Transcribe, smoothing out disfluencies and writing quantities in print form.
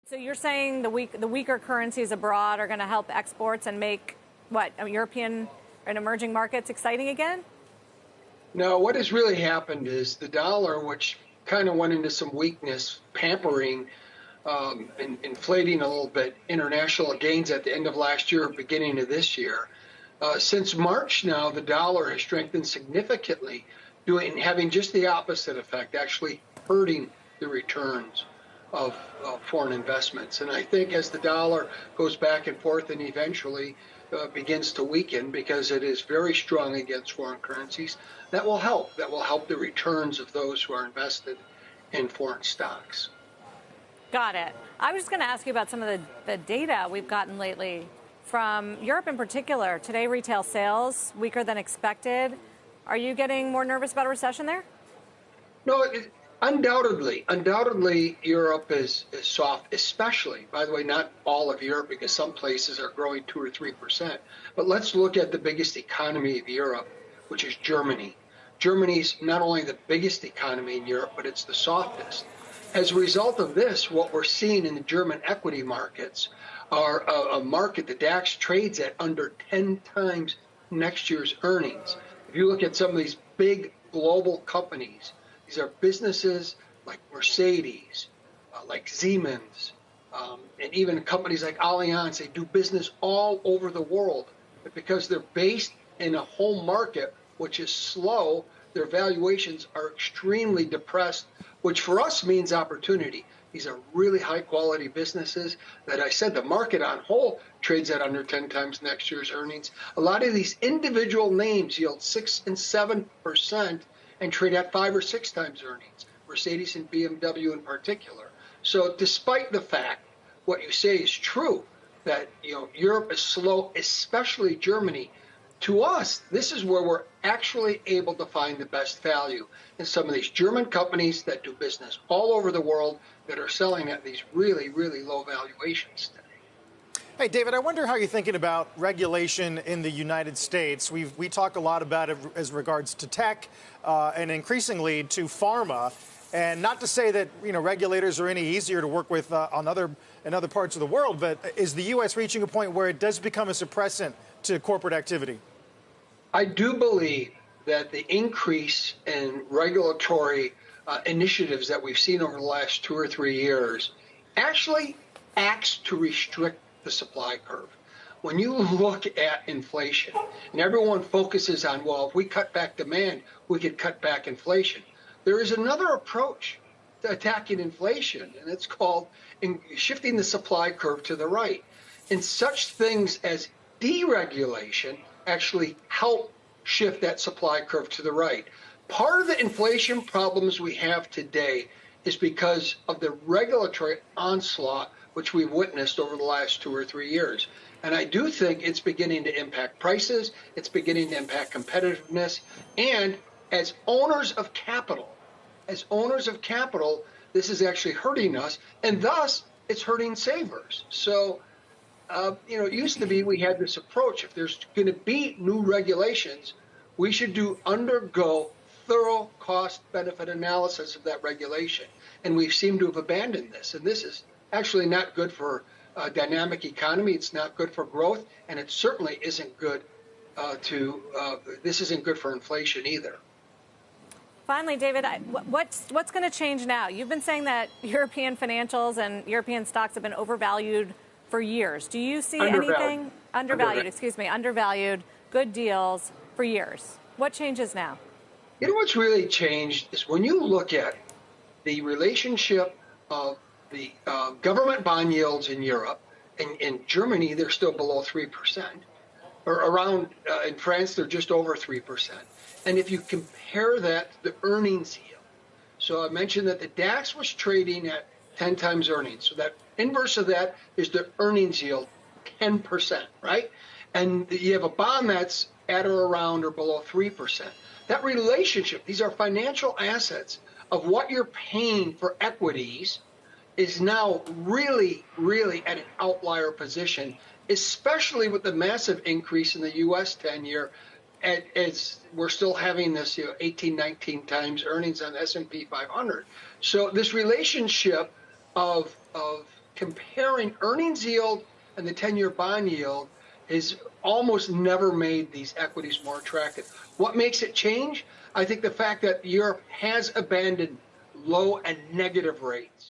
So you're saying the weaker currencies abroad are going to help exports and make what, European and emerging markets exciting again? No, what has really happened is the dollar, which kind of went into some weakness, pampering and inflating a little bit international gains at the end of last year, beginning of this year. Since March now, the dollar has strengthened significantly, having just the opposite effect, actually hurting the returns of foreign investments. And I think as the dollar goes back and forth and eventually begins to weaken because it is very strong against foreign currencies, that will help. That will help the returns of those who are invested in foreign stocks. Got it. I was just going to ask you about some of the data we've gotten lately from Europe in particular. Today, retail sales weaker than expected. Are you getting more nervous about a recession there? No, undoubtedly, Europe is soft, especially, by the way, not all of Europe, because some places are growing 2 or 3%. But let's look at the biggest economy of Europe, which is Germany. Germany's not only the biggest economy in Europe, but it's the softest. As a result of this, what we're seeing in the German equity markets are a market, the DAX trades at under 10 times next year's earnings. If you look at some of these big global companies, these are businesses like Mercedes, like Siemens, and even companies like Allianz. They do business all over the world. But because they're based in a home market, which is slow, their valuations are extremely depressed, which for us means opportunity. These are really high quality businesses that I said the market on whole trades at under 10 times next year's earnings. A lot of these individual names yield 6 and 7% and trade at 5 or 6 times earnings, Mercedes and BMW in particular. So despite the fact what you say is true, that Europe is slow, especially Germany, to us, this is where we're actually able to find the best value in some of these German companies that do business all over the world that are selling at these really, really low valuations today. Hey, David, I wonder how you're thinking about regulation in the United States. We talk a lot about it as regards to tech and increasingly to pharma. And not to say that regulators are any easier to work with in other parts of the world, but is the U.S. reaching a point where it does become a suppressant to corporate activity? I do believe that the increase in regulatory initiatives that we've seen over the last 2 or 3 years actually acts to restrict the supply curve. When you look at inflation, and everyone focuses on, well, if we cut back demand, we could cut back inflation. There is another approach to attacking inflation, and it's called shifting the supply curve to the right. And such things as deregulation actually help shift that supply curve to the right. Part of the inflation problems we have today is because of the regulatory onslaught which we've witnessed over the last 2 or 3 years. And I do think it's beginning to impact prices, it's beginning to impact competitiveness, and as owners of capital, this is actually hurting us, and thus it's hurting savers. So it used to be we had this approach. If there's going to be new regulations, we should undergo thorough cost-benefit analysis of that regulation. And we seem to have abandoned this. And this is actually not good for a dynamic economy. It's not good for growth. And it certainly isn't good this isn't good for inflation either. Finally, David, what's going to change now? You've been saying that European financials and European stocks have been overvalued for years. Do you see anything undervalued, good deals for years? What changes now? What's really changed is when you look at the relationship of the government bond yields in Europe, and in Germany, they're still below 3%, or around, in France, they're just over 3%. And if you compare that to the earnings yield, so I mentioned that the DAX was trading at 10 times earnings. So that inverse of that is the earnings yield, 10%, right? And you have a bond that's at or around or below 3%. That relationship, these are financial assets of what you're paying for equities, is now really, really at an outlier position, especially with the massive increase in the U.S. 10-year. As we're still having this 18, 19 times earnings on S&P 500. So this relationship of comparing earnings yield and the 10-year bond yield is almost never made these equities more attractive. What makes it change? I think the fact that Europe has abandoned low and negative rates.